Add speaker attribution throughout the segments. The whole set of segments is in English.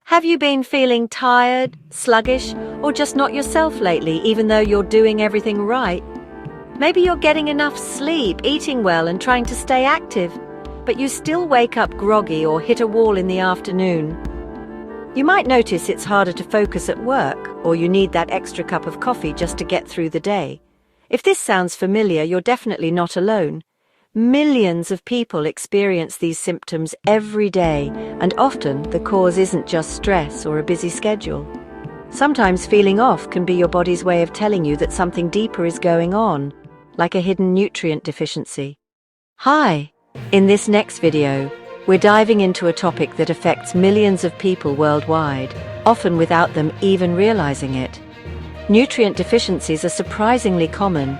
Speaker 1: Have you been feeling tired, sluggish, or just not yourself lately, even though you're doing everything right? Maybe you're getting enough sleep, eating well, and trying to stay active, but you still wake up groggy or hit a wall in the afternoon. You might notice it's harder to focus at work, or you need that extra cup of coffee just to get through the day. If this sounds familiar, you're definitely not alone. Millions of people experience these symptoms every day, and often the cause isn't just stress or a busy schedule. Sometimes feeling off can be your body's way of telling you that something deeper is going on, like a hidden nutrient deficiency. Hi! In this next video, we're diving into a topic that affects millions of people worldwide, often without them even realizing it. Nutrient deficiencies are surprisingly common.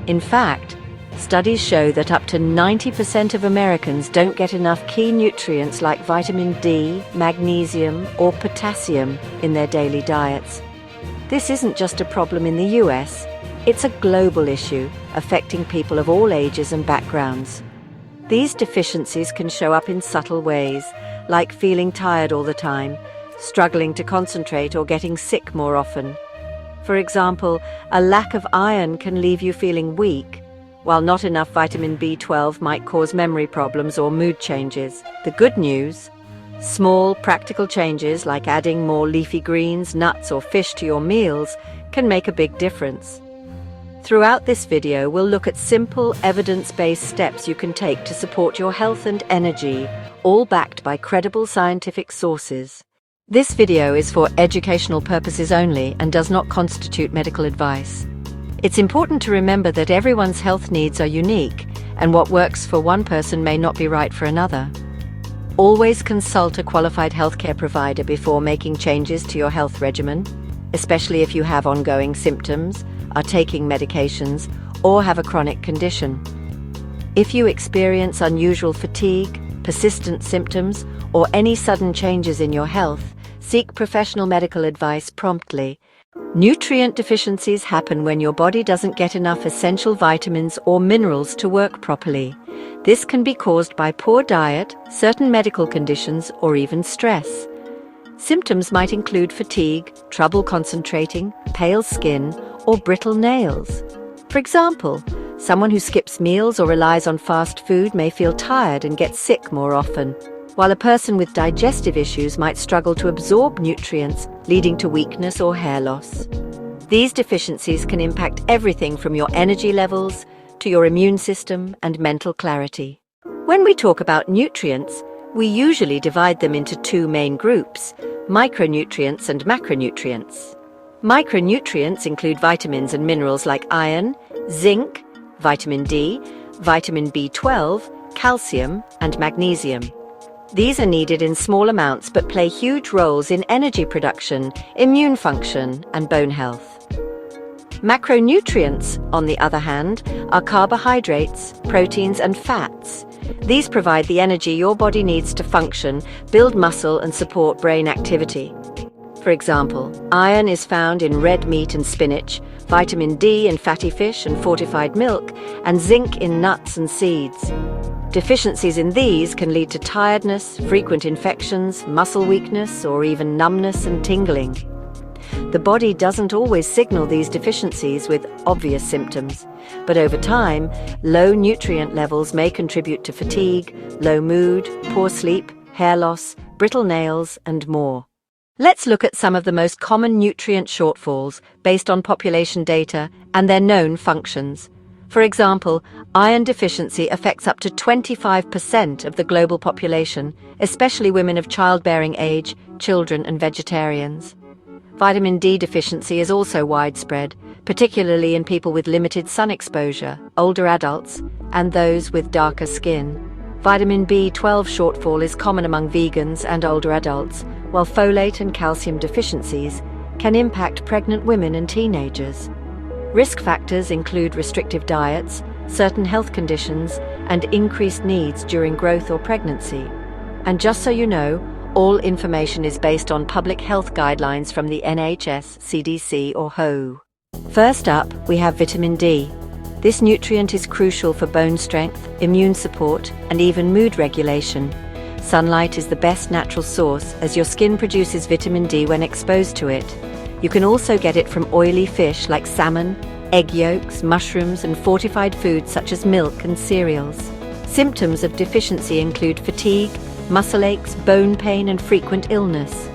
Speaker 1: In fact, studies show that up to 90% of Americans don't get enough key nutrients like vitamin D, magnesium, or potassium in their daily diets. This isn't just a problem in the US, it's a global issue affecting people of all ages and backgrounds. These deficiencies can show up in subtle ways, like feeling tired all the time, struggling to concentrate, or getting sick more often. For example, a lack of iron can leave you feeling weak, while not enough vitamin B12 might cause memory problems or mood changes. The good news: small, practical changes like adding more leafy greens, nuts, or fish to your meals can make a big difference. Throughout this video, we'll look at simple, evidence-based steps you can take to support your health and energy, all backed by credible scientific sources. This video is for educational purposes only and does not constitute medical advice. It's important to remember that everyone's health needs are unique, and what works for one person may not be right for another. Always consult a qualified healthcare provider before making changes to your health regimen, especially if you have ongoing symptoms, are taking medications, or have a chronic condition. If you experience unusual fatigue, persistent symptoms, or any sudden changes in your health, seek professional medical advice promptly. Nutrient deficiencies happen when your body doesn't get enough essential vitamins or minerals to work properly. This can be caused by poor diet, certain medical conditions, or even stress. Symptoms might include fatigue, trouble concentrating, pale skin, or brittle nails. For example, someone who skips meals or relies on fast food may feel tired and get sick more often, while a person with digestive issues might struggle to absorb nutrients, leading to weakness or hair loss. These deficiencies can impact everything from your energy levels to your immune system and mental clarity. When we talk about nutrients, we usually divide them into two main groups: micronutrients and macronutrients. Micronutrients include vitamins and minerals like iron, zinc, vitamin D, vitamin B12, calcium, and magnesium. These are needed in small amounts but play huge roles in energy production, immune function, and bone health. Macronutrients, on the other hand, are carbohydrates, proteins, and fats. These provide the energy your body needs to function, build muscle, and support brain activity. For example, iron is found in red meat and spinach, vitamin D in fatty fish and fortified milk, and zinc in nuts and seeds. Deficiencies in these can lead to tiredness, frequent infections, muscle weakness, or even numbness and tingling. The body doesn't always signal these deficiencies with obvious symptoms, but over time, low nutrient levels may contribute to fatigue, low mood, poor sleep, hair loss, brittle nails, and more. Let's look at some of the most common nutrient shortfalls based on population data and their known functions. For example, iron deficiency affects up to 25% of the global population, especially women of childbearing age, children, and vegetarians. Vitamin D deficiency is also widespread, particularly in people with limited sun exposure, older adults, and those with darker skin. Vitamin B12 shortfall is common among vegans and older adults, while folate and calcium deficiencies can impact pregnant women and teenagers. Risk factors include restrictive diets, certain health conditions, and increased needs during growth or pregnancy. And just so you know, all information is based on public health guidelines from the NHS, CDC, or WHO. First up, we have vitamin D. This nutrient is crucial for bone strength, immune support, and even mood regulation. Sunlight is the best natural source as your skin produces vitamin D when exposed to it. You can also get it from oily fish like salmon, egg yolks, mushrooms, and fortified foods such as milk and cereals. Symptoms of deficiency include fatigue, muscle aches, bone pain, and frequent illness.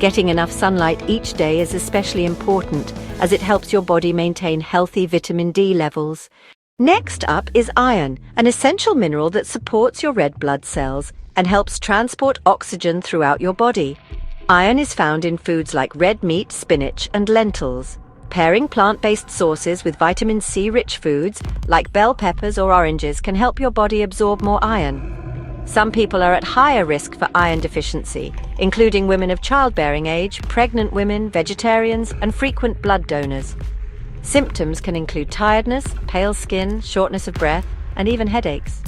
Speaker 1: Getting enough sunlight each day is especially important as it helps your body maintain healthy vitamin D levels. Next up is iron, an essential mineral that supports your red blood cells and helps transport oxygen throughout your body. Iron is found in foods like red meat, spinach, and lentils. Pairing plant-based sources with vitamin C-rich foods like bell peppers or oranges can help your body absorb more iron. Some people are at higher risk for iron deficiency, including women of childbearing age, pregnant women, vegetarians, and frequent blood donors. Symptoms can include tiredness, pale skin, shortness of breath, and even headaches.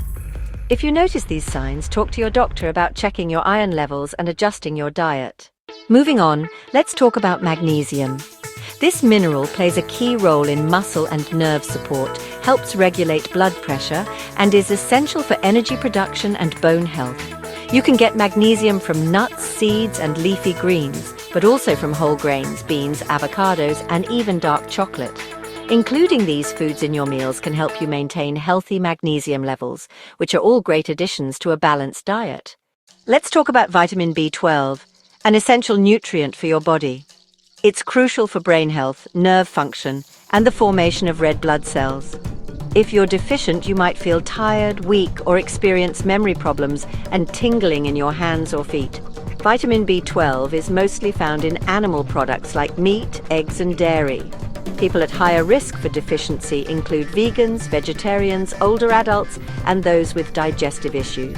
Speaker 1: If you notice these signs, talk to your doctor about checking your iron levels and adjusting your diet. Moving on, let's talk about magnesium. This mineral plays a key role in muscle and nerve support, helps regulate blood pressure, and is essential for energy production and bone health. You can get magnesium from nuts, seeds, and leafy greens, but also from whole grains, beans, avocados, and even dark chocolate. Including these foods in your meals can help you maintain healthy magnesium levels, which are all great additions to a balanced diet. Let's talk about vitamin B12, an essential nutrient for your body. It's crucial for brain health, nerve function, and the formation of red blood cells. If you're deficient, you might feel tired, weak, or experience memory problems and tingling in your hands or feet. Vitamin B12 is mostly found in animal products like meat, eggs, and dairy. People at higher risk for deficiency include vegans, vegetarians, older adults, and those with digestive issues.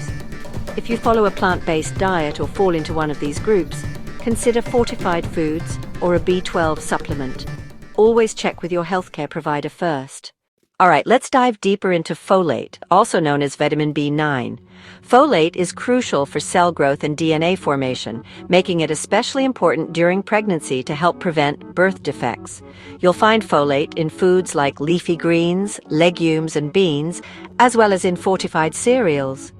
Speaker 1: If you follow a plant-based diet or fall into one of these groups, consider fortified foods or a B12 supplement. Always check with your healthcare provider first. Alright, let's dive deeper into folate, also known as vitamin B9. Folate is crucial for cell growth and DNA formation, making it especially important during pregnancy to help prevent birth defects. You'll find folate in foods like leafy greens, legumes, and beans, as well as in fortified cereals.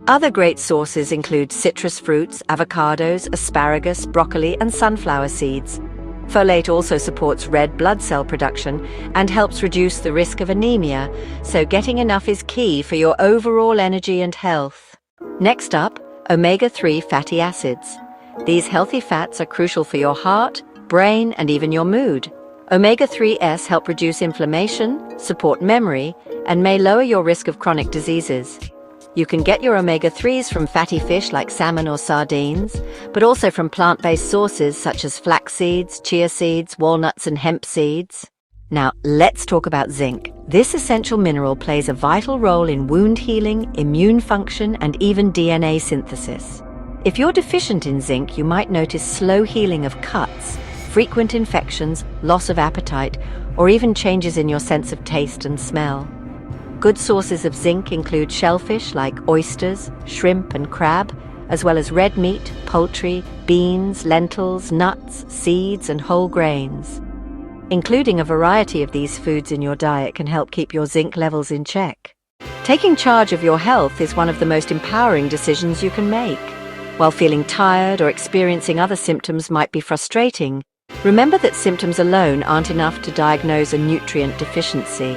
Speaker 1: Other great sources include citrus fruits, avocados, asparagus, broccoli, and sunflower seeds. Folate also supports red blood cell production and helps reduce the risk of anemia, so getting enough is key for your overall energy and health. Next up, omega-3 fatty acids. These healthy fats are crucial for your heart, brain, and even your mood. Omega-3s help reduce inflammation, support memory, and may lower your risk of chronic diseases. You can get your omega-3s from fatty fish like salmon or sardines, but also from plant-based sources such as flax seeds, chia seeds, walnuts, and hemp seeds. Now, let's talk about zinc. This essential mineral plays a vital role in wound healing, immune function, and even DNA synthesis. If you're deficient in zinc, you might notice slow healing of cuts, frequent infections, loss of appetite, or even changes in your sense of taste and smell. Good sources of zinc include shellfish like oysters, shrimp, and crab, as well as red meat, poultry, beans, lentils, nuts, seeds, and whole grains. Including a variety of these foods in your diet can help keep your zinc levels in check. Taking charge of your health is one of the most empowering decisions you can make. While feeling tired or experiencing other symptoms might be frustrating, remember that symptoms alone aren't enough to diagnose a nutrient deficiency.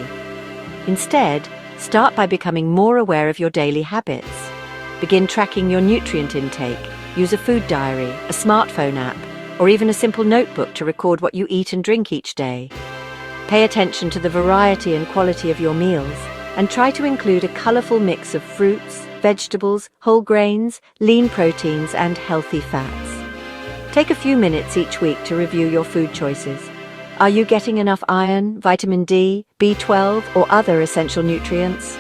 Speaker 1: Instead, start by becoming more aware of your daily habits. Begin tracking your nutrient intake. Use a food diary, a smartphone app, or even a simple notebook to record what you eat and drink each day. Pay attention to the variety and quality of your meals, and try to include a colorful mix of fruits, vegetables, whole grains, lean proteins, and healthy fats. Take a few minutes each week to review your food choices. Are you getting enough iron, vitamin D, B12, or other essential nutrients?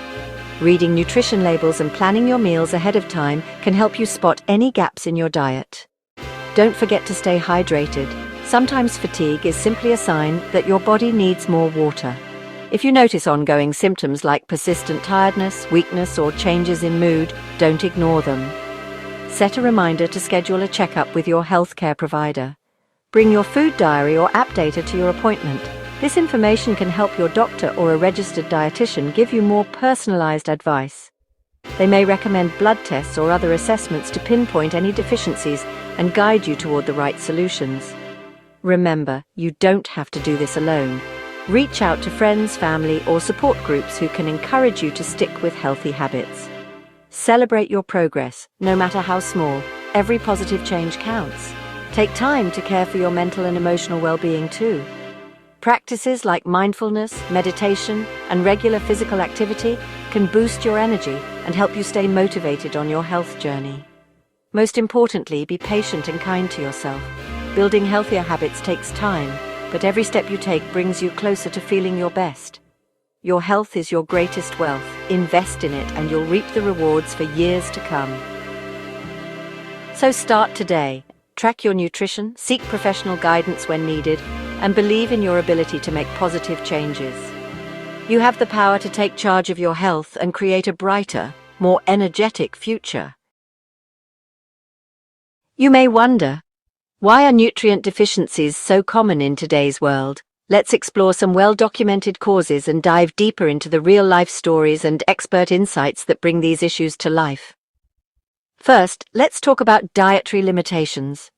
Speaker 1: Reading nutrition labels and planning your meals ahead of time can help you spot any gaps in your diet. Don't forget to stay hydrated. Sometimes fatigue is simply a sign that your body needs more water. If you notice ongoing symptoms like persistent tiredness, weakness, or changes in mood, don't ignore them. Set a reminder to schedule a checkup with your healthcare provider. Bring your food diary or app data to your appointment. This information can help your doctor or a registered dietitian give you more personalized advice. They may recommend blood tests or other assessments to pinpoint any deficiencies and guide you toward the right solutions. Remember, you don't have to do this alone. Reach out to friends, family, or support groups who can encourage you to stick with healthy habits. Celebrate your progress, no matter how small. Every positive change counts. Take time to care for your mental and emotional well-being too. Practices like mindfulness, meditation, and regular physical activity can boost your energy and help you stay motivated on your health journey. Most importantly, be patient and kind to yourself. Building healthier habits takes time, but every step you take brings you closer to feeling your best. Your health is your greatest wealth. Invest in it and you'll reap the rewards for years to come. So start today. Track your nutrition, seek professional guidance when needed, and believe in your ability to make positive changes. You have the power to take charge of your health and create a brighter, more energetic future. You may wonder, why are nutrient deficiencies so common in today's world? Let's explore some well-documented causes and dive deeper into the real-life stories and expert insights that bring these issues to life. First, let's talk about dietary limitations.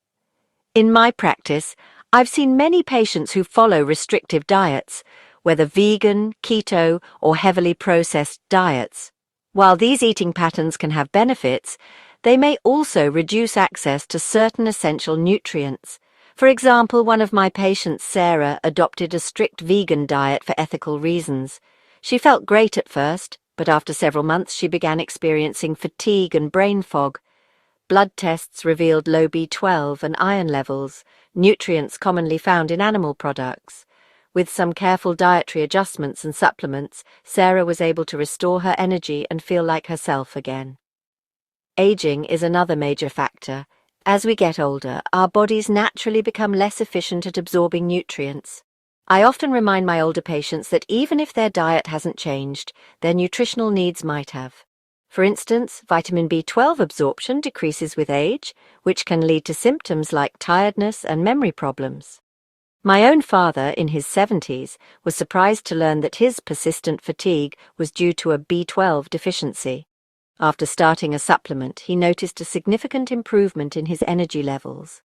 Speaker 1: In my practice, I've seen many patients who follow restrictive diets, whether vegan, keto, or heavily processed diets. While these eating patterns can have benefits, they may also reduce access to certain essential nutrients. For example, one of my patients, Sarah, adopted a strict vegan diet for ethical reasons. She felt great at first, but after several months she began experiencing fatigue and brain fog. Blood tests revealed low B12 and iron levels, nutrients commonly found in animal products. With some careful dietary adjustments and supplements, Sarah was able to restore her energy and feel like herself again. Aging is another major factor. As we get older, our bodies naturally become less efficient at absorbing nutrients. I often remind my older patients that even if their diet hasn't changed, their nutritional needs might have. For instance, vitamin B12 absorption decreases with age, which can lead to symptoms like tiredness and memory problems. My own father, in his 70s, was surprised to learn that his persistent fatigue was due to a B12 deficiency. After starting a supplement, he noticed a significant improvement in his energy levels.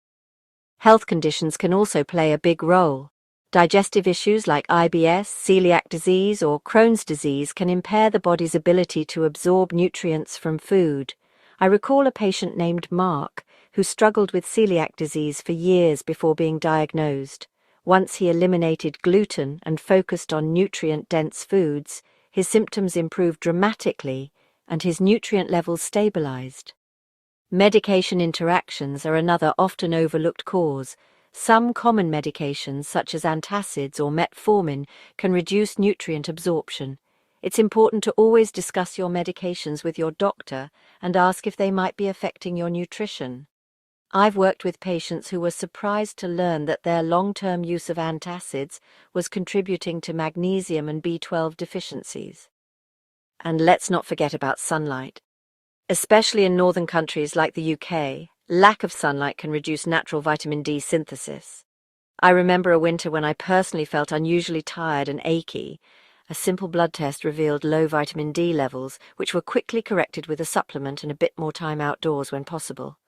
Speaker 1: Health conditions can also play a big role. Digestive issues like IBS, celiac disease, or Crohn's disease can impair the body's ability to absorb nutrients from food. I recall a patient named Mark who struggled with celiac disease for years before being diagnosed. Once he eliminated gluten and focused on nutrient-dense foods, his symptoms improved dramatically and his nutrient levels stabilized. Medication interactions are another often overlooked cause. Some common medications, such as antacids or metformin, can reduce nutrient absorption. It's important to always discuss your medications with your doctor and ask if they might be affecting your nutrition. I've worked with patients who were surprised to learn that their long-term use of antacids was contributing to magnesium and B12 deficiencies. And let's not forget about sunlight. Especially in northern countries like the UK, lack of sunlight can reduce natural vitamin D synthesis. I remember a winter when I personally felt unusually tired and achy. A simple blood test revealed low vitamin D levels, which were quickly corrected with a supplement and a bit more time outdoors when possible.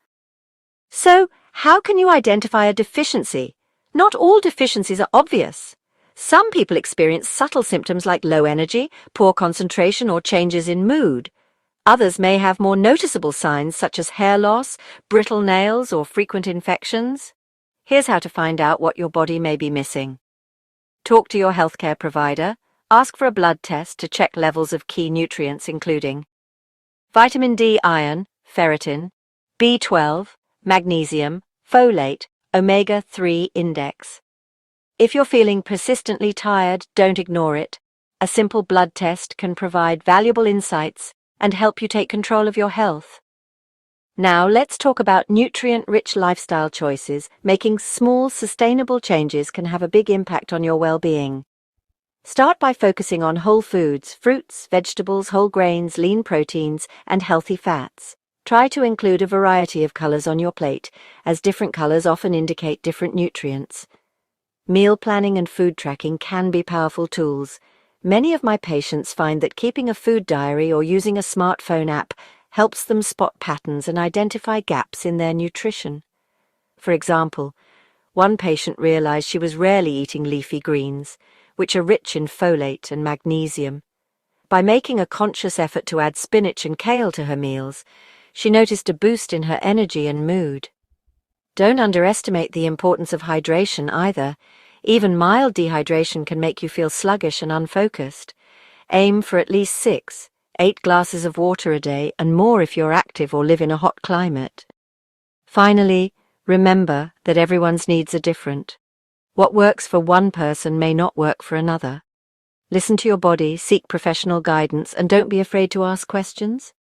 Speaker 1: So, how can you identify a deficiency? Not all deficiencies are obvious. Some people experience subtle symptoms like low energy, poor concentration, or changes in mood. Others may have more noticeable signs such as hair loss, brittle nails, or frequent infections. Here's how to find out what your body may be missing. Talk to your healthcare provider. Ask for a blood test to check levels of key nutrients including vitamin D, iron, ferritin, B12, magnesium, folate, omega-3 index. If you're feeling persistently tired, don't ignore it. A simple blood test can provide valuable insights and help you take control of your health. Now let's talk about nutrient-rich lifestyle choices. Making small, sustainable changes can have a big impact on your well-being. Start by focusing on whole foods, fruits, vegetables, whole grains, lean proteins, and healthy fats. Try to include a variety of colors on your plate, as different colors often indicate different nutrients. Meal planning and food tracking can be powerful tools. Many of my patients find that keeping a food diary or using a smartphone app helps them spot patterns and identify gaps in their nutrition. For example, one patient realized she was rarely eating leafy greens, which are rich in folate and magnesium. By making a conscious effort to add spinach and kale to her meals, she noticed a boost in her energy and mood. Don't underestimate the importance of hydration either. Even mild dehydration can make you feel sluggish and unfocused. Aim for at least 8 glasses of water a day and more if you're active or live in a hot climate. Finally, remember that everyone's needs are different. What works for one person may not work for another. Listen to your body, seek professional guidance, and don't be afraid to ask questions.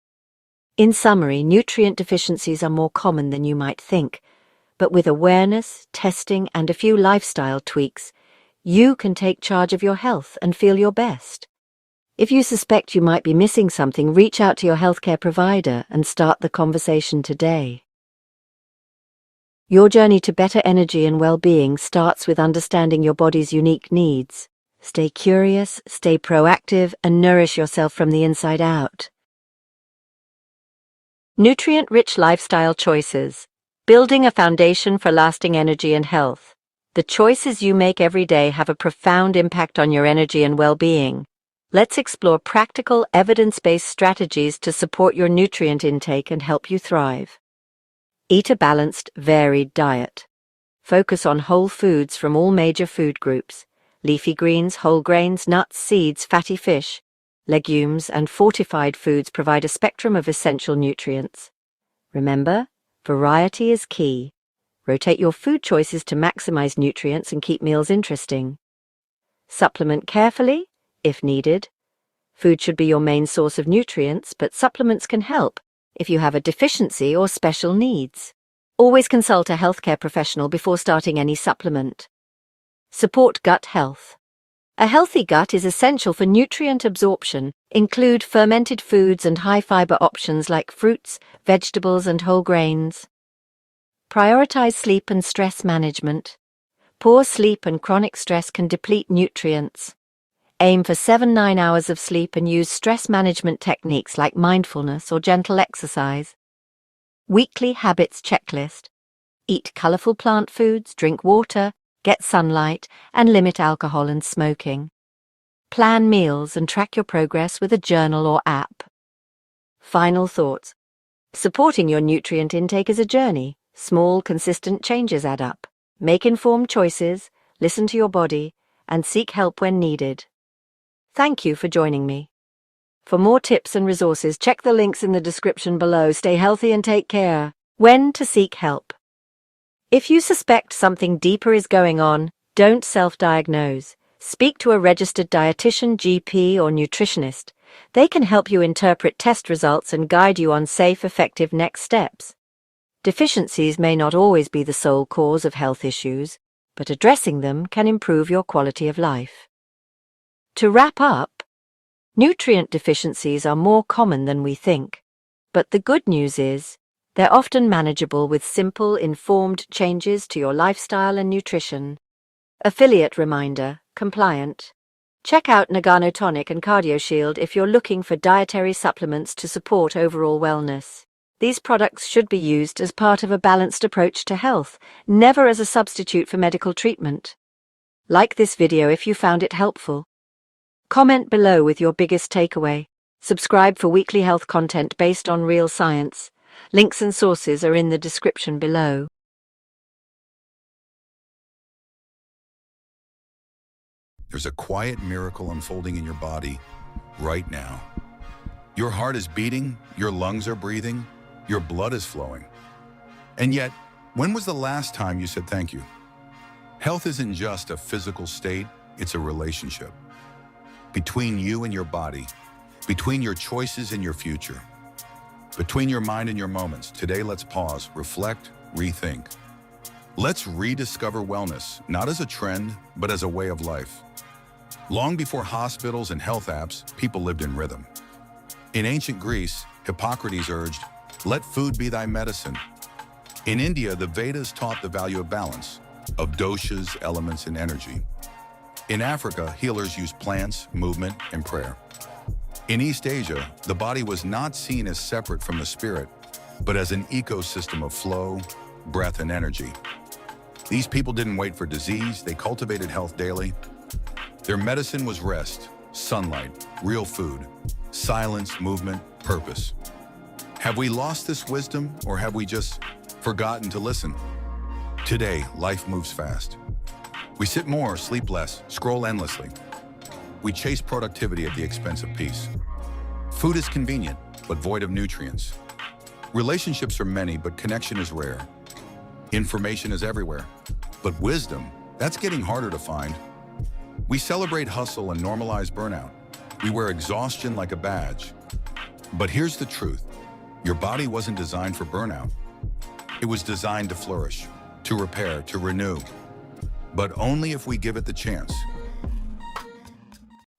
Speaker 1: In summary, nutrient deficiencies are more common than you might think, but with awareness, testing, and a few lifestyle tweaks, you can take charge of your health and feel your best. If you suspect you might be missing something, reach out to your healthcare provider and start the conversation today. Your journey to better energy and well-being starts with understanding your body's unique needs. Stay curious, stay proactive, and nourish yourself from the inside out. Nutrient-rich lifestyle choices. Building a foundation for lasting energy and health. The choices you make every day have a profound impact on your energy and well-being. Let's explore practical, evidence-based strategies to support your nutrient intake and help you thrive. Eat a balanced, varied diet. Focus on whole foods from all major food groups: leafy greens, whole grains, nuts, seeds, fatty fish. Legumes and fortified foods provide a spectrum of essential nutrients. Remember, variety is key. Rotate your food choices to maximize nutrients and keep meals interesting. Supplement carefully, if needed. Food should be your main source of nutrients, but supplements can help if you have a deficiency or special needs. Always consult a healthcare professional before starting any supplement. Support gut health. A healthy gut is essential for nutrient absorption. Include fermented foods and high-fiber options like fruits, vegetables, and whole grains. Prioritize sleep and stress management. Poor sleep and chronic stress can deplete nutrients. Aim for 7-9 hours of sleep and use stress management techniques like mindfulness or gentle exercise. Weekly habits checklist. Eat colorful plant foods, drink water, get sunlight, and limit alcohol and smoking. Plan meals and track your progress with a journal or app. Final thoughts. Supporting your nutrient intake is a journey. Small, consistent changes add up. Make informed choices, listen to your body, and seek help when needed. Thank you for joining me. For more tips and resources, check the links in the description below. Stay healthy and take care. When to seek help. If you suspect something deeper is going on, don't self-diagnose. Speak to a registered dietitian, GP, or nutritionist. They can help you interpret test results and guide you on safe, effective next steps. Deficiencies may not always be the sole cause of health issues, but addressing them can improve your quality of life. To wrap up, nutrient deficiencies are more common than we think, but the good news is they're often manageable with simple, informed changes to your lifestyle and nutrition. Affiliate reminder, compliant. Check out Nagano Tonic and Cardio Shield if you're looking for dietary supplements to support overall wellness. These products should be used as part of a balanced approach to health, never as a substitute for medical treatment. Like this video if you found it helpful. Comment below with your biggest takeaway. Subscribe for weekly health content based on real science. Links and sources are in the description below.
Speaker 2: There's a quiet miracle unfolding in your body right now. Your heart is beating, your lungs are breathing, your blood is flowing. And yet, when was the last time you said thank you? Health isn't just a physical state, it's a relationship. Between you and your body, between your choices and your future, between your mind and your moments. Today, let's pause, reflect, rethink. Let's rediscover wellness, not as a trend, but as a way of life. Long before hospitals and health apps, people lived in rhythm. In ancient Greece, Hippocrates urged, "Let food be thy medicine." In India, the Vedas taught the value of balance, of doshas, elements, and energy. In Africa, healers used plants, movement, and prayer. In East Asia, the body was not seen as separate from the spirit, but as an ecosystem of flow, breath, and energy. These people didn't wait for disease, they cultivated health daily. Their medicine was rest, sunlight, real food, silence, movement, purpose. Have we lost this wisdom, or have we just forgotten to listen? Today, life moves fast. We sit more, sleep less, scroll endlessly. We chase productivity at the expense of peace. Food is convenient, but void of nutrients. Relationships are many, but connection is rare. Information is everywhere, but wisdom, that's getting harder to find. We celebrate hustle and normalize burnout. We wear exhaustion like a badge. But here's the truth. Your body wasn't designed for burnout. It was designed to flourish, to repair, to renew. But only if we give it the chance.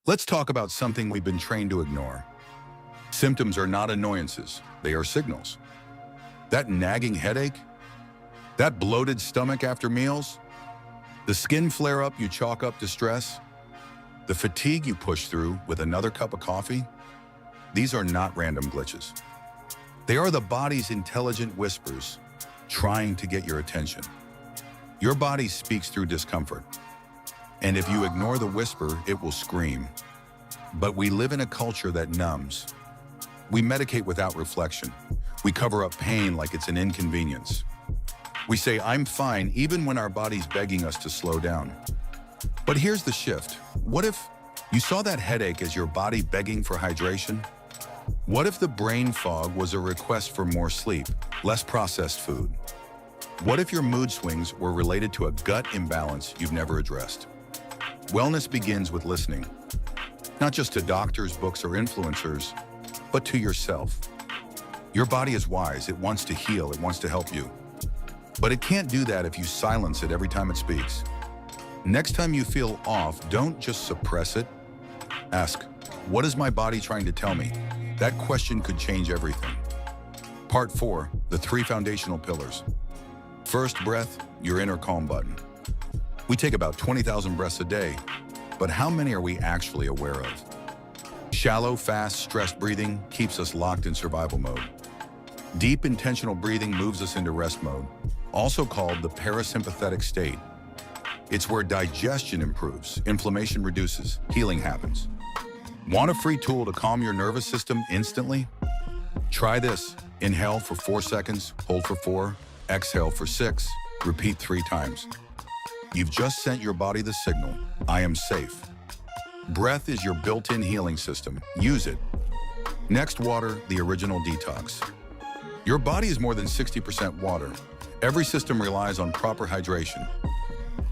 Speaker 2: Let's talk about something we've been trained to ignore. Symptoms are not annoyances, they are signals. That nagging headache, that bloated stomach after meals, the skin flare-up you chalk up to stress, the fatigue you push through with another cup of coffee, these are not random glitches. They are the body's intelligent whispers trying to get your attention. Your body speaks through discomfort, and if you ignore the whisper, it will scream. But we live in a culture that numbs. We medicate without reflection. We cover up pain like it's an inconvenience. We say, I'm fine, even when our body's begging us to slow down. But here's the shift. What if you saw that headache as your body begging for hydration? What if the brain fog was a request for more sleep, less processed food? What if your mood swings were related to a gut imbalance you've never addressed? Wellness begins with listening, not just to doctors, books, or influencers, but to yourself. Your body is wise. It wants to heal. It wants to help you. But it can't do that if you silence it every time it speaks. Next time you feel off, don't just suppress it. Ask, what is my body trying to tell me? That question could change everything. Part 4, the 3 foundational pillars. First, breath, your inner calm button. We take about 20,000 breaths a day, but how many are we actually aware of? Shallow, fast, stressed breathing keeps us locked in survival mode. Deep, intentional breathing moves us into rest mode, also called the parasympathetic state. It's where digestion improves, inflammation reduces, healing happens. Want a free tool to calm your nervous system instantly? Try this. Inhale for 4 seconds, hold for 4, exhale for 6, repeat 3 times. You've just sent your body the signal, I am safe. Breath is your built-in healing system. Use it. Next, water, the original detox. Your body is more than 60% water. Every system relies on proper hydration.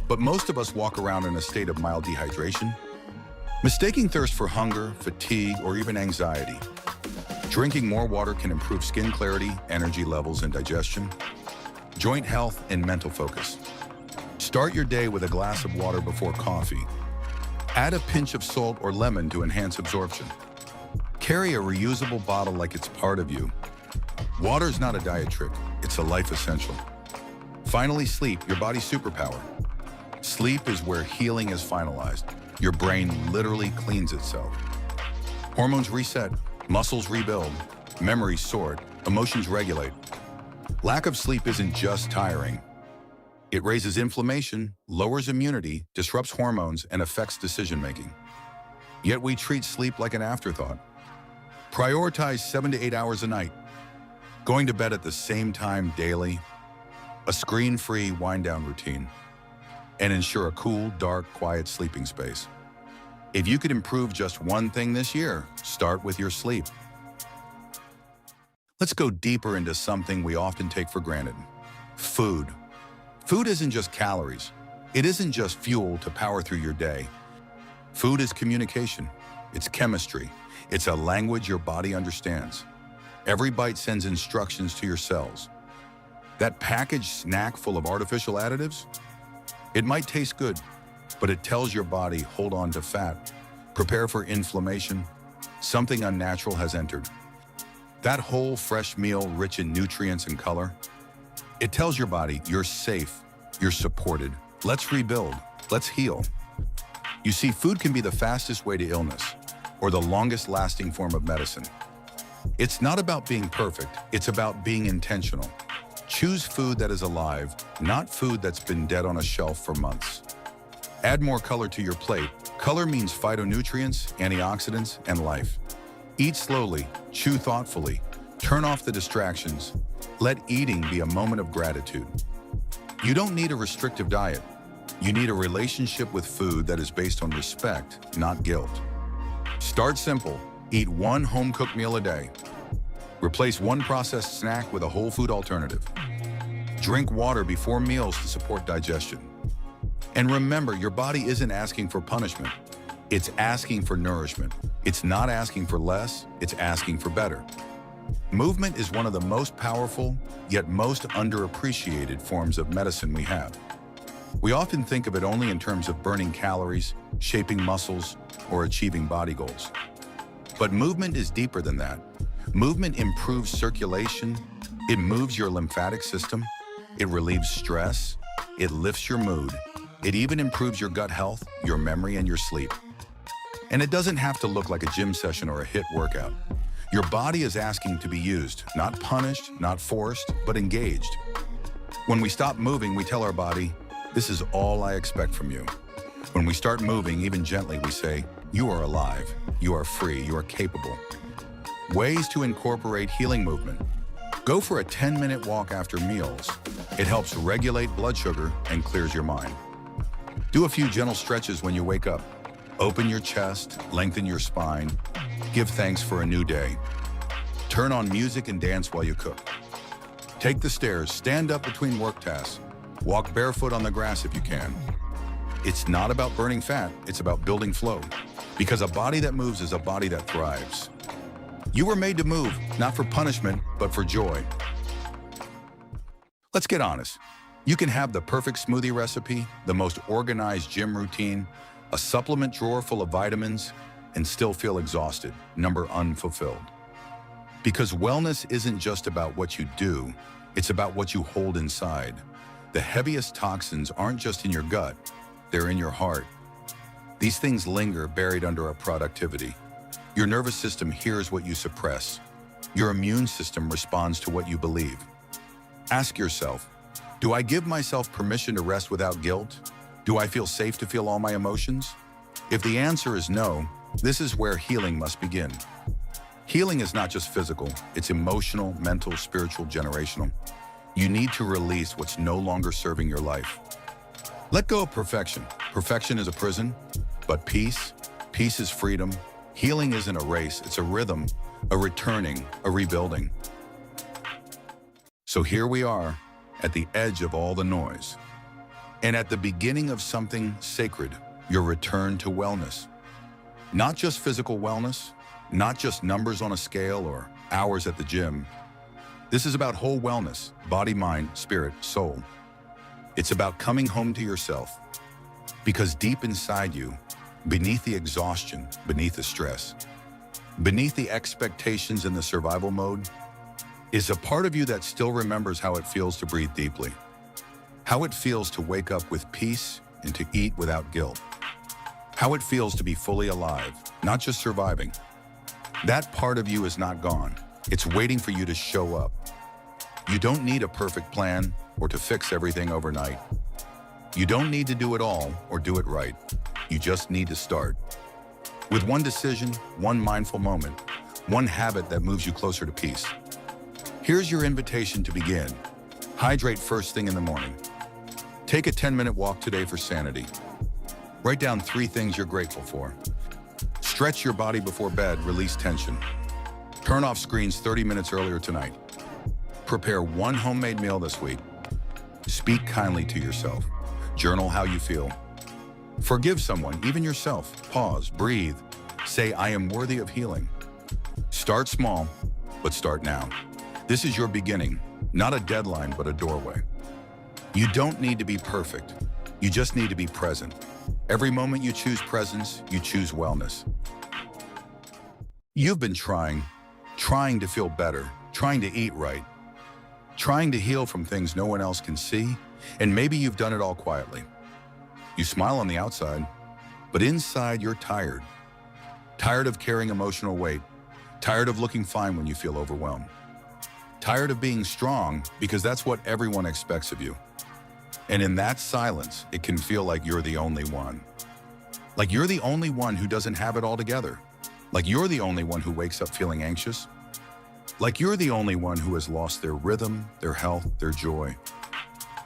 Speaker 2: But most of us walk around in a state of mild dehydration, mistaking thirst for hunger, fatigue, or even anxiety. Drinking more water can improve skin clarity, energy levels, and digestion, joint health, and mental focus. Start your day with a glass of water before coffee. Add a pinch of salt or lemon to enhance absorption. Carry a reusable bottle like it's part of you. Water's not a diet trick, it's a life essential. Finally, sleep, your body's superpower. Sleep is where healing is finalized. Your brain literally cleans itself. Hormones reset, muscles rebuild, memories sort, emotions regulate. Lack of sleep isn't just tiring. It raises inflammation, lowers immunity, disrupts hormones, and affects decision-making. Yet we treat sleep like an afterthought. Prioritize 7 to 8 hours a night. Going to bed at the same time daily. A screen-free wind-down routine. And ensure a cool, dark, quiet sleeping space. If you could improve just one thing this year, start with your sleep. Let's go deeper into something we often take for granted. Food. Food isn't just calories. It isn't just fuel to power through your day. Food is communication. It's chemistry. It's a language your body understands. Every bite sends instructions to your cells. That packaged snack full of artificial additives? It might taste good, but it tells your body, hold on to fat, prepare for inflammation, something unnatural has entered. That whole, fresh meal rich in nutrients and color, it tells your body you're safe, you're supported. Let's rebuild, let's heal. You see, food can be the fastest way to illness or the longest lasting form of medicine. It's not about being perfect, it's about being intentional. Choose food that is alive, not food that's been dead on a shelf for months. Add more color to your plate. Color means phytonutrients, antioxidants, and life. Eat slowly, chew thoughtfully, turn off the distractions. Let eating be a moment of gratitude. You don't need a restrictive diet. You need a relationship with food that is based on respect, not guilt. Start simple. Eat one home-cooked meal a day. Replace one processed snack with a whole food alternative. Drink water before meals to support digestion. And remember, your body isn't asking for punishment. It's asking for nourishment. It's not asking for less, it's asking for better. Movement is one of the most powerful, yet most underappreciated forms of medicine we have. We often think of it only in terms of burning calories, shaping muscles, or achieving body goals. But movement is deeper than that. Movement improves circulation, it moves your lymphatic system, it relieves stress, it lifts your mood, it even improves your gut health, your memory, and your sleep. And it doesn't have to look like a gym session or a HIIT workout. Your body is asking to be used, not punished, not forced, but engaged. When we stop moving, we tell our body, "This is all I expect from you." When we start moving, even gently, we say, "You are alive, you are free, you are capable." Ways to incorporate healing movement. Go for a 10-minute walk after meals. It helps regulate blood sugar and clears your mind. Do a few gentle stretches when you wake up. Open your chest, lengthen your spine. Give thanks for a new day. Turn on music and dance while you cook. Take the stairs, stand up between work tasks. Walk barefoot on the grass if you can. It's not about burning fat, it's about building flow. Because a body that moves is a body that thrives. You were made to move, not for punishment, but for joy. Let's get honest. You can have the perfect smoothie recipe, the most organized gym routine, a supplement drawer full of vitamins, and still feel exhausted, number unfulfilled. Because wellness isn't just about what you do, it's about what you hold inside. The heaviest toxins aren't just in your gut, they're in your heart. These things linger buried under our productivity. Your nervous system hears what you suppress. Your immune system responds to what you believe. Ask yourself, do I give myself permission to rest without guilt? Do I feel safe to feel all my emotions? If the answer is no, this is where healing must begin. Healing is not just physical, it's emotional, mental, spiritual, generational. You need to release what's no longer serving your life. Let go of perfection. Perfection is a prison, but peace is freedom. Healing isn't a race, it's a rhythm, a returning, a rebuilding. So here we are, at the edge of all the noise. And at the beginning of something sacred, your return to wellness. Not just physical wellness, not just numbers on a scale or hours at the gym. This is about whole wellness, body, mind, spirit, soul. It's about coming home to yourself. Because deep inside you, beneath the exhaustion, beneath the stress, beneath the expectations in the survival mode, is a part of you that still remembers how it feels to breathe deeply, how it feels to wake up with peace and to eat without guilt, how it feels to be fully alive, not just surviving. That part of you is not gone. It's waiting for you to show up. You don't need a perfect plan or to fix everything overnight. You don't need to do it all or do it right. You just need to start. With one decision, one mindful moment, one habit that moves you closer to peace. Here's your invitation to begin. Hydrate first thing in the morning. Take a 10-minute walk today for sanity. Write down 3 things you're grateful for. Stretch your body before bed, release tension. Turn off screens 30 minutes earlier tonight. Prepare one homemade meal this week. Speak kindly to yourself. Journal how you feel. Forgive someone, even yourself. Pause, breathe. Say, I am worthy of healing. Start small, but start now. This is your beginning, not a deadline, but a doorway. You don't need to be perfect. You just need to be present. Every moment you choose presence, you choose wellness. You've been trying to feel better, trying to eat right, trying to heal from things no one else can see, and maybe you've done it all quietly. You smile on the outside, but inside you're tired. Tired of carrying emotional weight. Tired of looking fine when you feel overwhelmed. Tired of being strong because that's what everyone expects of you. And in that silence, it can feel like you're the only one. Like you're the only one who doesn't have it all together. Like you're the only one who wakes up feeling anxious. Like you're the only one who has lost their rhythm, their health, their joy.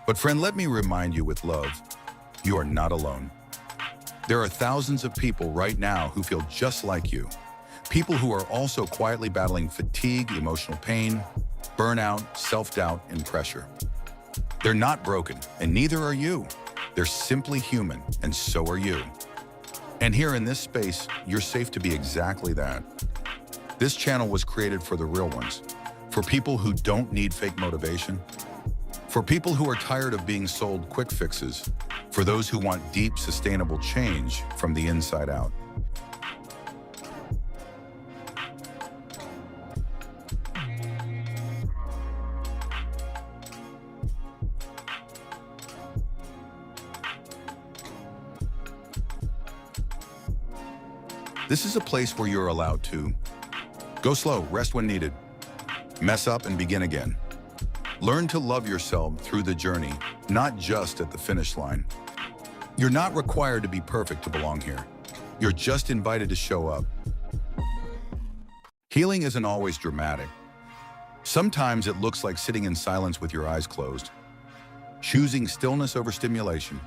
Speaker 2: But friend, let me remind you with love, you are not alone. There are thousands of people right now who feel just like you. People who are also quietly battling fatigue, emotional pain, burnout, self-doubt, and pressure. They're not broken, and neither are you. They're simply human, and so are you. And here in this space, you're safe to be exactly that. This channel was created for the real ones, for people who don't need fake motivation, for people who are tired of being sold quick fixes, for those who want deep, sustainable change from the inside out. This is a place where you're allowed to go slow, rest when needed, mess up and begin again. Learn to love yourself through the journey, not just at the finish line. You're not required to be perfect to belong here. You're just invited to show up. Healing isn't always dramatic. Sometimes it looks like sitting in silence with your eyes closed, choosing stillness over stimulation.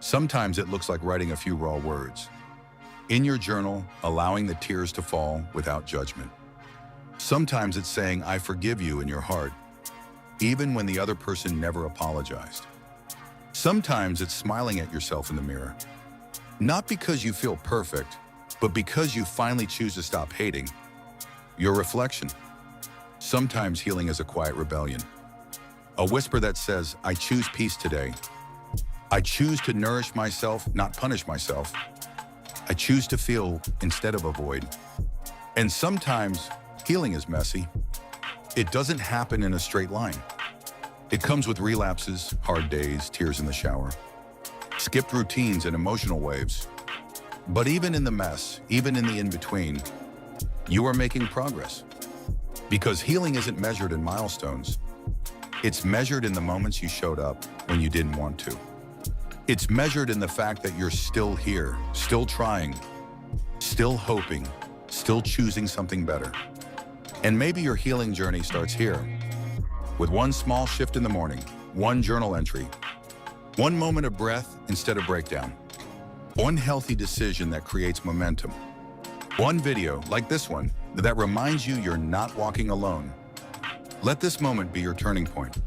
Speaker 2: Sometimes it looks like writing a few raw words in your journal, allowing the tears to fall without judgment. Sometimes it's saying, I forgive you in your heart, even when the other person never apologized. Sometimes it's smiling at yourself in the mirror, not because you feel perfect, but because you finally choose to stop hating your reflection. Sometimes healing is a quiet rebellion, a whisper that says, I choose peace today. I choose to nourish myself, not punish myself. I choose to feel instead of avoid. And sometimes healing is messy. It doesn't happen in a straight line. It comes with relapses, hard days, tears in the shower, skipped routines and emotional waves. But even in the mess, even in the in-between, you are making progress. Because healing isn't measured in milestones. It's measured in the moments you showed up when you didn't want to. It's measured in the fact that you're still here, still trying, still hoping, still choosing something better. And maybe your healing journey starts here, with one small shift in the morning, one journal entry, one moment of breath instead of breakdown, one healthy decision that creates momentum, one video like this one that reminds you you're not walking alone. Let this moment be your turning point.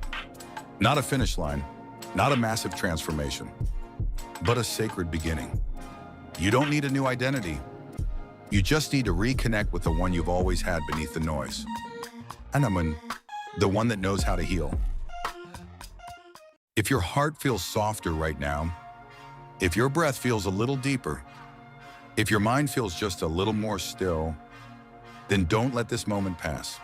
Speaker 2: Not a finish line, not a massive transformation, but a sacred beginning. You don't need a new identity. You just need to reconnect with the one you've always had beneath the noise. And I mean, the one that knows how to heal. If your heart feels softer right now, if your breath feels a little deeper, if your mind feels just a little more still, then don't let this moment pass.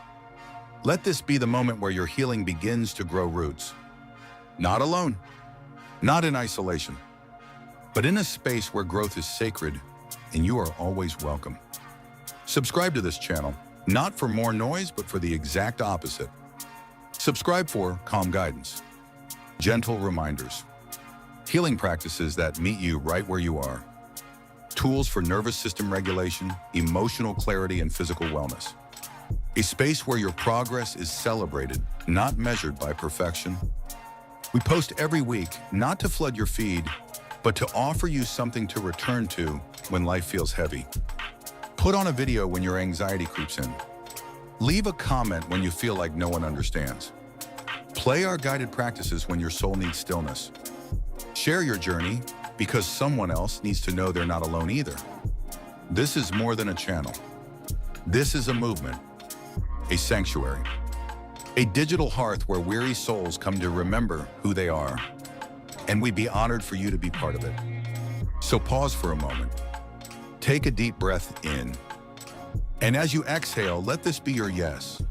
Speaker 2: Let this be the moment where your healing begins to grow roots. Not alone, not in isolation, but in a space where growth is sacred and you are always welcome. Subscribe to this channel, not for more noise, but for the exact opposite. Subscribe for calm guidance, gentle reminders, healing practices that meet you right where you are, tools for nervous system regulation, emotional clarity, and physical wellness. A space where your progress is celebrated, not measured by perfection. We post every week, not to flood your feed, but to offer you something to return to when life feels heavy. Put on a video when your anxiety creeps in. Leave a comment when you feel like no one understands. Play our guided practices when your soul needs stillness. Share your journey because someone else needs to know they're not alone either. This is more than a channel. This is a movement, a sanctuary, a digital hearth where weary souls come to remember who they are, and we'd be honored for you to be part of it. So pause for a moment. Take a deep breath in. And as you exhale, let this be your yes.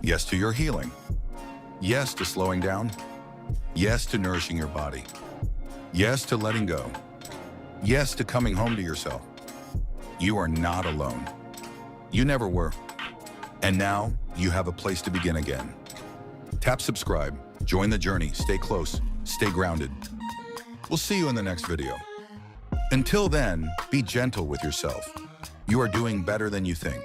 Speaker 2: Yes to your healing. Yes to slowing down. Yes to nourishing your body. Yes to letting go. Yes to coming home to yourself. You are not alone. You never were. And now you have a place to begin again. Tap subscribe, join the journey, stay close, stay grounded. We'll see you in the next video. Until then, be gentle with yourself. You are doing better than you think.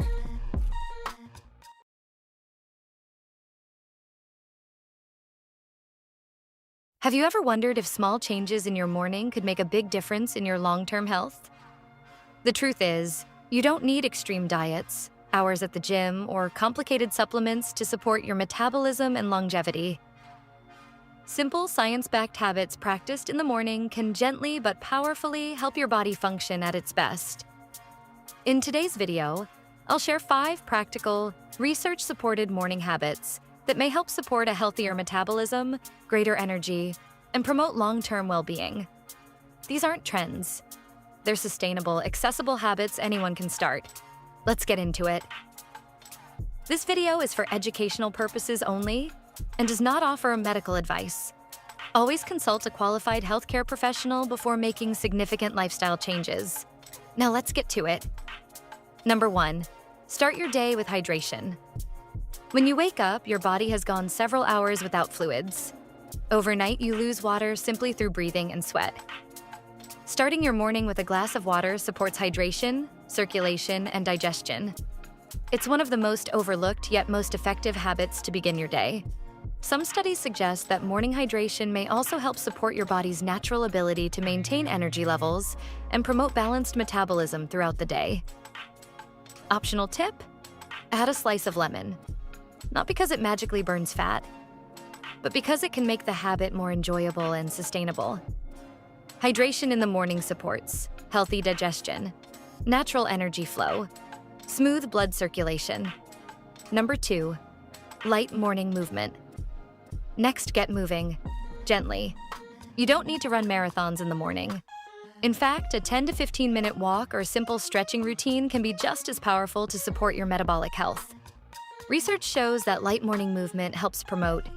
Speaker 3: Have you ever wondered if small changes in your morning could make a big difference in your long-term health? The truth is, you don't need extreme diets, hours at the gym, or complicated supplements to support your metabolism and longevity. Simple, science-backed habits practiced in the morning can gently but powerfully help your body function at its best. In today's video, I'll share 5 practical, research-supported morning habits that may help support a healthier metabolism, greater energy, and promote long-term well-being. These aren't trends. They're sustainable, accessible habits anyone can start. Let's get into it. This video is for educational purposes only and does not offer medical advice. Always consult a qualified healthcare professional before making significant lifestyle changes. Now let's get to it. Number 1, start your day with hydration. When you wake up, your body has gone several hours without fluids. Overnight, you lose water simply through breathing and sweat. Starting your morning with a glass of water supports hydration, circulation, and digestion. It's one of the most overlooked yet most effective habits to begin your day. Some studies suggest that morning hydration may also help support your body's natural ability to maintain energy levels and promote balanced metabolism throughout the day. Optional tip: add a slice of lemon. Not because it magically burns fat, but because it can make the habit more enjoyable and sustainable. Hydration in the morning supports healthy digestion, natural energy flow, smooth blood circulation. Number 2, light morning movement. Next, get moving, gently. You don't need to run marathons in the morning. In fact, a 10 to 15-minute walk or simple stretching routine can be just as powerful to support your metabolic health. Research shows that light morning movement helps promote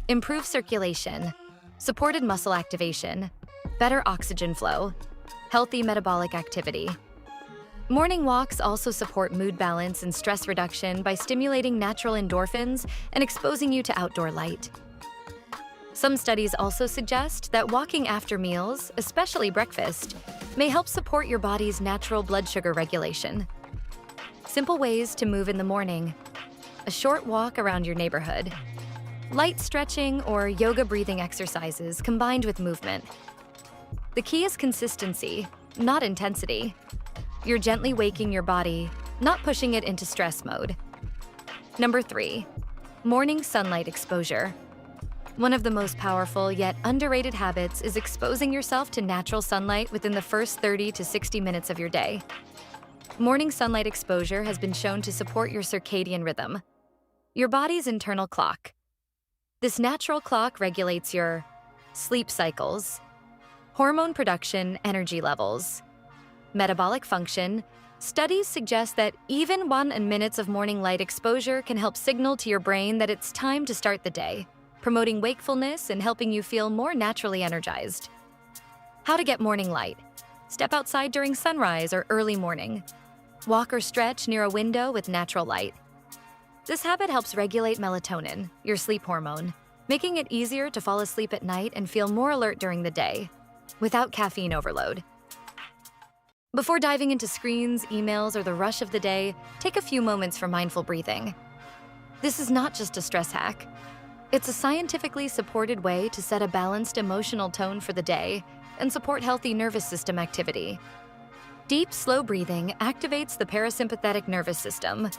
Speaker 3: improved circulation, supported muscle activation, better oxygen flow, healthy metabolic activity. Morning walks also support mood balance and stress reduction by stimulating natural endorphins and exposing you to outdoor light. Some studies also suggest that walking after meals, especially breakfast, may help support your body's natural blood sugar regulation. Simple ways to move in the morning: a short walk around your neighborhood, light stretching or yoga breathing exercises combined with movement. The key is consistency, not intensity. You're gently waking your body, not pushing it into stress mode. Number 3, morning sunlight exposure. One of the most powerful yet underrated habits is exposing yourself to natural sunlight within the first 30 to 60 minutes of your day. Morning sunlight exposure has been shown to support your circadian rhythm, your body's internal clock. This natural clock regulates your sleep cycles, hormone production, energy levels, metabolic function. Studies suggest that even 1 minute of morning light exposure can help signal to your brain that it's time to start the day, promoting wakefulness and helping you feel more naturally energized. How to get morning light: step outside during sunrise or early morning. Walk or stretch near a window with natural light. This habit helps regulate melatonin, your sleep hormone, making it easier to fall asleep at night and feel more alert during the day, without caffeine overload. Before diving into screens, emails, or the rush of the day, take a few moments for mindful breathing. This is not just a stress hack. It's a scientifically supported way to set a balanced emotional tone for the day and support healthy nervous system activity. Deep, slow breathing activates the parasympathetic nervous system,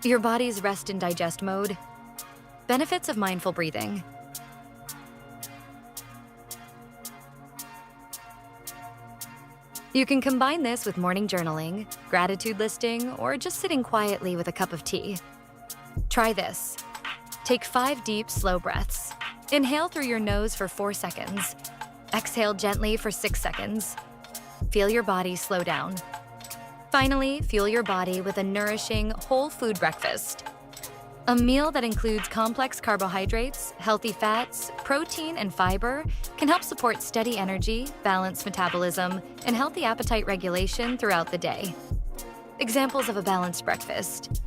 Speaker 3: your body's rest and digest mode. Benefits of mindful breathing. You can combine this with morning journaling, gratitude listing, or just sitting quietly with a cup of tea. Try this. Take 5 deep, slow breaths. Inhale through your nose for 4 seconds. Exhale gently for 6 seconds. Feel your body slow down. Finally, fuel your body with a nourishing, whole food breakfast. A meal that includes complex carbohydrates, healthy fats, protein, and fiber can help support steady energy, balanced metabolism, and healthy appetite regulation throughout the day. Examples of a balanced breakfast.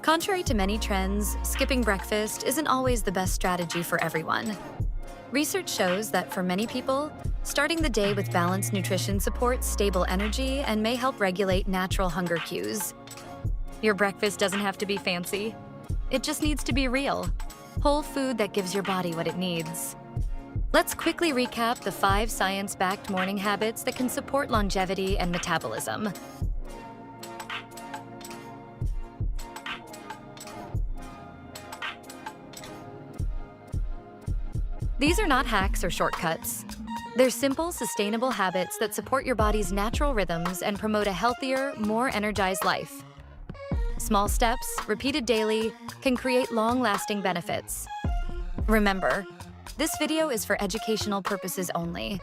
Speaker 3: Contrary to many trends, skipping breakfast isn't always the best strategy for everyone. Research shows that for many people, starting the day with balanced nutrition supports stable energy and may help regulate natural hunger cues. Your breakfast doesn't have to be fancy. It just needs to be real. Whole food that gives your body what it needs. Let's quickly recap the 5 science-backed morning habits that can support longevity and metabolism. These are not hacks or shortcuts. They're simple, sustainable habits that support your body's natural rhythms and promote a healthier, more energized life. Small steps, repeated daily, can create long-lasting benefits. Remember, this video is for educational purposes only.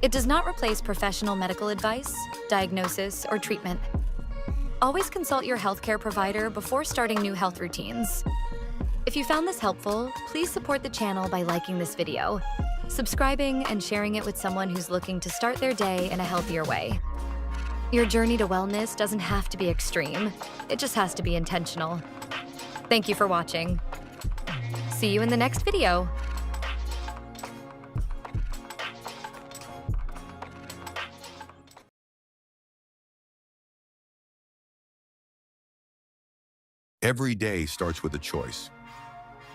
Speaker 3: It does not replace professional medical advice, diagnosis, or treatment. Always consult your healthcare provider before starting new health routines. If you found this helpful, please support the channel by liking this video, subscribing, and sharing it with someone who's looking to start their day in a healthier way. Your journey to wellness doesn't have to be extreme. It just has to be intentional. Thank you for watching. See you in the next video.
Speaker 2: Every day starts with a choice.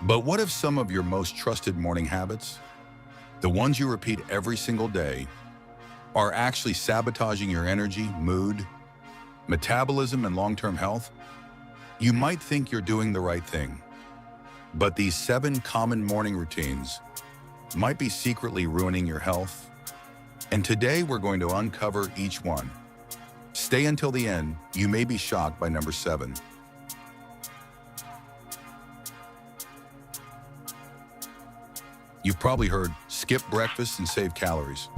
Speaker 2: But what if some of your most trusted morning habits, the ones you repeat every single day, are actually sabotaging your energy, mood, metabolism, and long-term health? You might think you're doing the right thing, but these 7 common morning routines might be secretly ruining your health. And today we're going to uncover each one. Stay until the end. You may be shocked by number 7. You've probably heard, skip breakfast and save calories.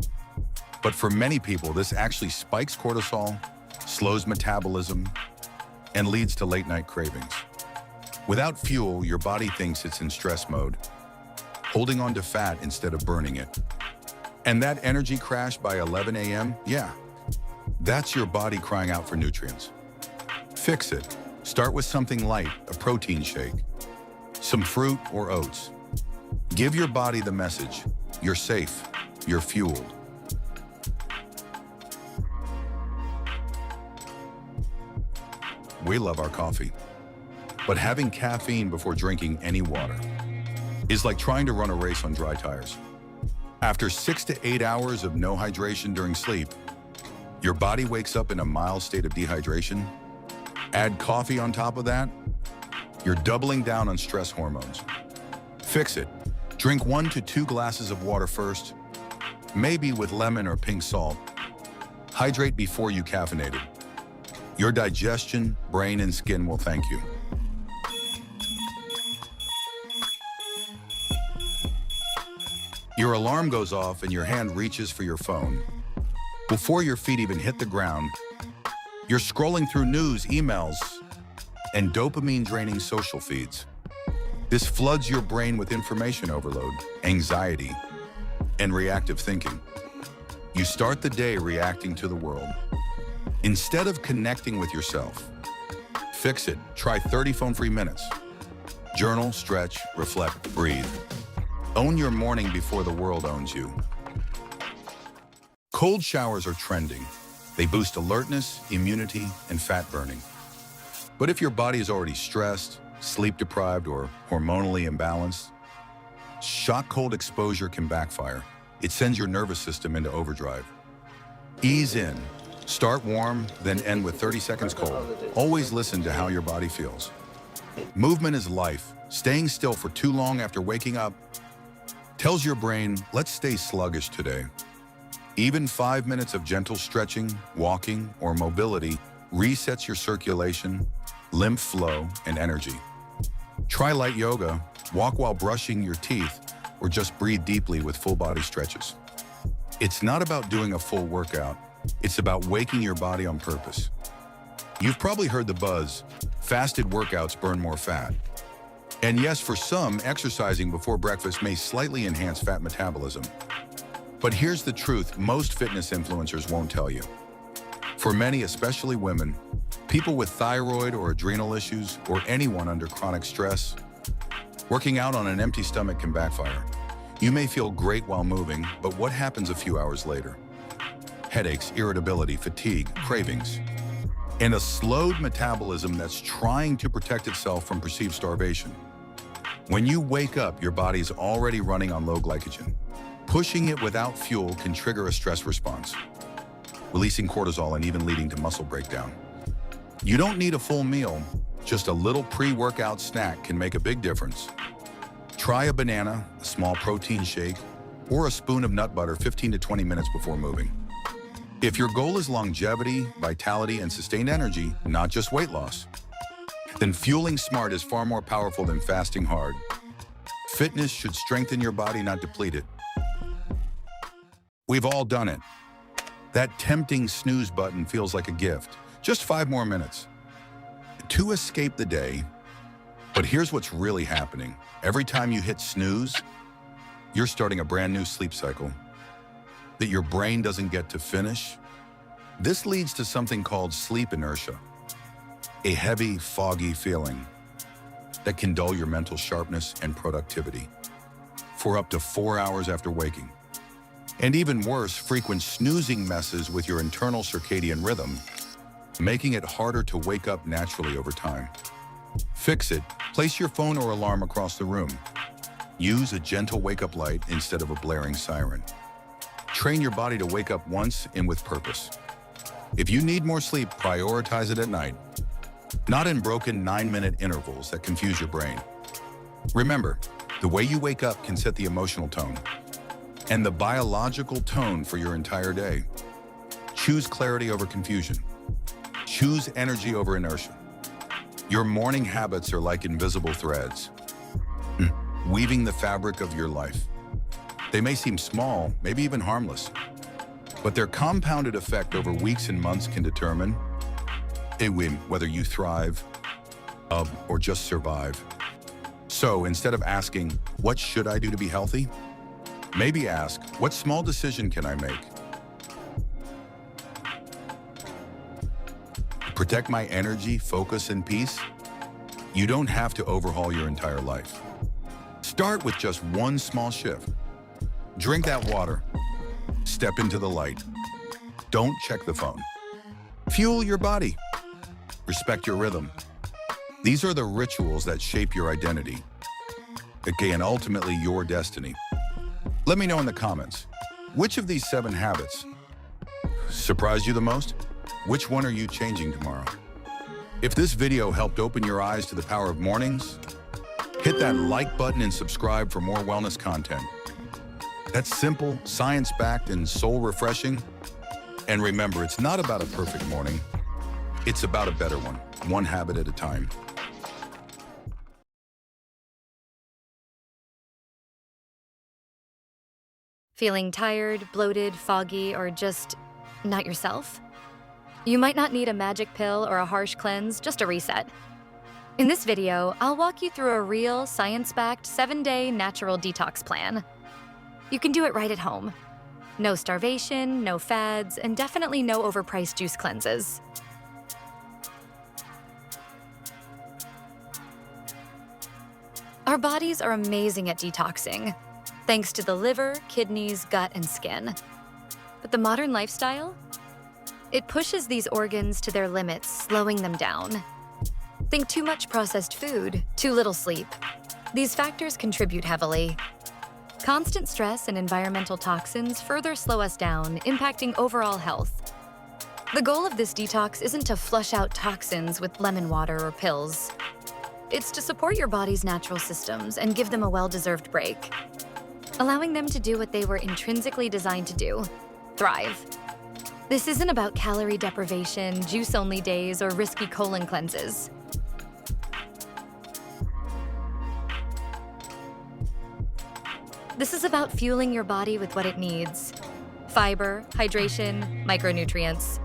Speaker 2: But for many people, this actually spikes cortisol, slows metabolism, and leads to late-night cravings. Without fuel, your body thinks it's in stress mode, holding on to fat instead of burning it. And that energy crash by 11 a.m., yeah, that's your body crying out for nutrients. Fix it. Start with something light, a protein shake, some fruit or oats. Give your body the message, you're safe, you're fueled. We love our coffee, but having caffeine before drinking any water is like trying to run a race on dry tires. After 6 to 8 hours of no hydration during sleep, your body wakes up in a mild state of dehydration. Add coffee on top of that, you're doubling down on stress hormones. Fix it. Drink 1 to 2 glasses of water first, maybe with lemon or pink salt. Hydrate before you caffeinate it. Your digestion, brain, and skin will thank you. Your alarm goes off and your hand reaches for your phone. Before your feet even hit the ground, you're scrolling through news, emails, and dopamine-draining social feeds. This floods your brain with information overload, anxiety, and reactive thinking. You start the day reacting to the world, instead of connecting with yourself. Fix it. Try 30 phone-free minutes. Journal, stretch, reflect, breathe. Own your morning before the world owns you. Cold showers are trending. They boost alertness, immunity, and fat burning. But if your body is already stressed, sleep-deprived, or hormonally imbalanced, shock cold exposure can backfire. It sends your nervous system into overdrive. Ease in. Start warm, then end with 30 seconds cold. Always listen to how your body feels. Movement is life. Staying still for too long after waking up tells your brain, let's stay sluggish today. Even 5 minutes of gentle stretching, walking, or mobility resets your circulation, lymph flow, and energy. Try light yoga, walk while brushing your teeth, or just breathe deeply with full body stretches. It's not about doing a full workout. It's about waking your body on purpose. You've probably heard the buzz, fasted workouts burn more fat. And yes, for some, exercising before breakfast may slightly enhance fat metabolism. But here's the truth most fitness influencers won't tell you. For many, especially women, people with thyroid or adrenal issues, or anyone under chronic stress, working out on an empty stomach can backfire. You may feel great while moving, but what happens a few hours later? Headaches, irritability, fatigue, cravings, and a slowed metabolism that's trying to protect itself from perceived starvation. When you wake up, your body's already running on low glycogen. Pushing it without fuel can trigger a stress response, releasing cortisol and even leading to muscle breakdown. You don't need a full meal, just a little pre-workout snack can make a big difference. Try a banana, a small protein shake, or a spoon of nut butter 15 to 20 minutes before moving. If your goal is longevity, vitality, and sustained energy, not just weight loss, then fueling smart is far more powerful than fasting hard. Fitness should strengthen your body, not deplete it. We've all done it. That tempting snooze button feels like a gift. Just 5 more minutes to escape the day. But here's what's really happening. Every time you hit snooze, you're starting a brand new sleep cycle that your brain doesn't get to finish. This leads to something called sleep inertia, a heavy, foggy feeling that can dull your mental sharpness and productivity for up to 4 hours after waking. And even worse, frequent snoozing messes with your internal circadian rhythm, making it harder to wake up naturally over time. Fix it. Place your phone or alarm across the room. Use a gentle wake-up light instead of a blaring siren. Train your body to wake up once and with purpose. If you need more sleep, prioritize it at night, not in broken 9-minute intervals that confuse your brain. Remember, the way you wake up can set the emotional tone and the biological tone for your entire day. Choose clarity over confusion. Choose energy over inertia. Your morning habits are like invisible threads, weaving the fabric of your life. They may seem small, maybe even harmless, but their compounded effect over weeks and months can determine whether you thrive or just survive. So instead of asking, what should I do to be healthy? Maybe ask, what small decision can I make? Protect my energy, focus, and peace? You don't have to overhaul your entire life. Start with just one small shift. Drink that water. Step into the light. Don't check the phone. Fuel your body. Respect your rhythm. These are the rituals that shape your identity, okay, and ultimately your destiny. Let me know in the comments, which of these 7 habits surprised you the most? Which one are you changing tomorrow? If this video helped open your eyes to the power of mornings, hit that like button and subscribe for more wellness content. That's simple, science-backed, and soul-refreshing. And remember, it's not about a perfect morning. It's about a better one habit at a time.
Speaker 3: Feeling tired, bloated, foggy, or just not yourself? You might not need a magic pill or a harsh cleanse, just a reset. In this video, I'll walk you through a real, science-backed 7-day natural detox plan. You can do it right at home. No starvation, no fads, and definitely no overpriced juice cleanses. Our bodies are amazing at detoxing, thanks to the liver, kidneys, gut, and skin. But the modern lifestyle? It pushes these organs to their limits, slowing them down. Think too much processed food, too little sleep. These factors contribute heavily. Constant stress and environmental toxins further slow us down, impacting overall health. The goal of this detox isn't to flush out toxins with lemon water or pills. It's to support your body's natural systems and give them a well-deserved break, allowing them to do what they were intrinsically designed to do: thrive. This isn't about calorie deprivation, juice-only days, or risky colon cleanses. This is about fueling your body with what it needs. fiber, hydration, micronutrients.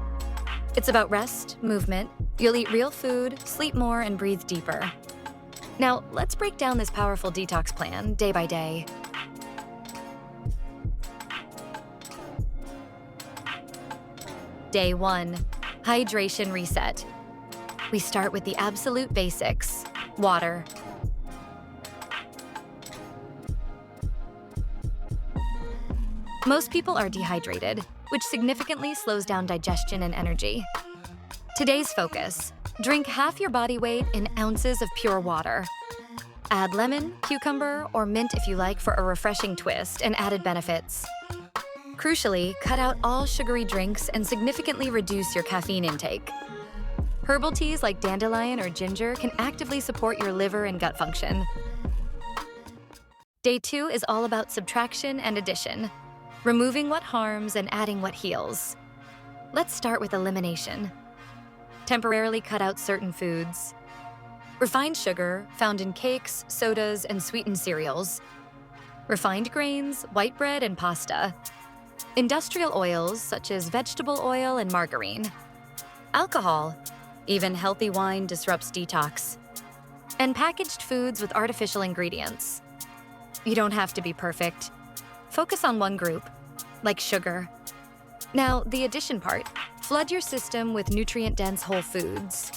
Speaker 3: It's about rest, movement. You'll eat real food, sleep more, and breathe deeper. Now, let's break down this powerful detox plan day by day. Day 1, hydration reset. We start with the absolute basics, water. Most people are dehydrated, which significantly slows down digestion and energy. Today's focus: drink half your body weight in ounces of pure water. Add lemon, cucumber, or mint if you like for a refreshing twist and added benefits. Crucially, cut out all sugary drinks and significantly reduce your caffeine intake. Herbal teas like dandelion or ginger can actively support your liver and gut function. Day 2 is all about subtraction and addition, removing what harms and adding what heals. Let's start with elimination. Temporarily cut out certain foods. Refined sugar, found in cakes, sodas, and sweetened cereals. Refined grains, white bread, and pasta. Industrial oils, such as vegetable oil and margarine. Alcohol, even healthy wine disrupts detox. And packaged foods with artificial ingredients. You don't have to be perfect. Focus on one group, like sugar. Now, the addition part. Flood your system with nutrient-dense whole foods.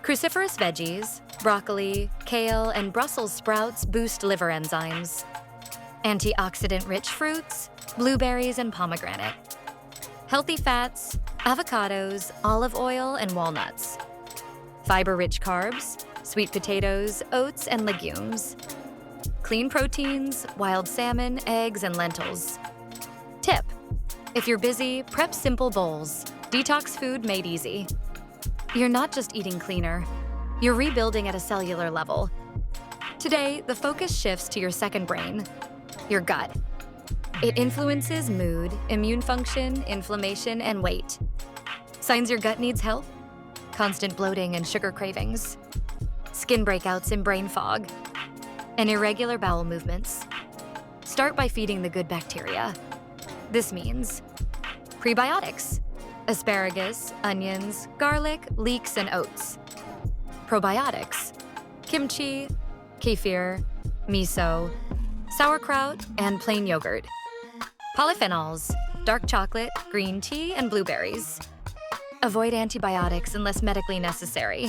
Speaker 3: Cruciferous veggies, broccoli, kale, and Brussels sprouts boost liver enzymes. Antioxidant-rich fruits, blueberries, and pomegranate. Healthy fats, avocados, olive oil, and walnuts. Fiber-rich carbs, sweet potatoes, oats, and legumes. Clean proteins, wild salmon, eggs, and lentils. Tip: if you're busy, prep simple bowls. Detox food made easy. You're not just eating cleaner, you're rebuilding at a cellular level. Today, the focus shifts to your second brain, your gut. It influences mood, immune function, inflammation, and weight. Signs your gut needs help? Constant bloating and sugar cravings. Skin breakouts and brain fog. And irregular bowel movements. Start by feeding the good bacteria. This means prebiotics, asparagus, onions, garlic, leeks, and oats. Probiotics, kimchi, kefir, miso, sauerkraut, and plain yogurt. Polyphenols, dark chocolate, green tea, and blueberries. Avoid antibiotics unless medically necessary.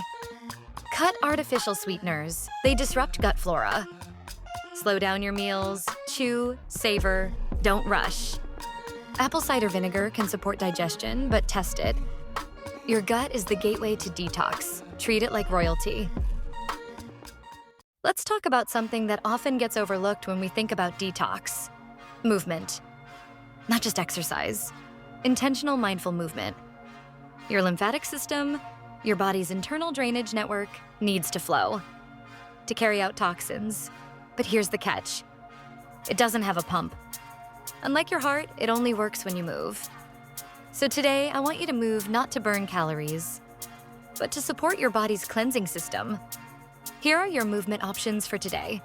Speaker 3: Cut artificial sweeteners. They disrupt gut flora. Slow down your meals, chew, savor, don't rush. Apple cider vinegar can support digestion, but test it. Your gut is the gateway to detox. Treat it like royalty. Let's talk about something that often gets overlooked when we think about detox: movement. Not just exercise. Intentional mindful movement. Your lymphatic system, your body's internal drainage network, needs to flow to carry out toxins. But here's the catch: it doesn't have a pump. Unlike your heart, it only works when you move. So today, I want you to move not to burn calories, but to support your body's cleansing system. Here are your movement options for today.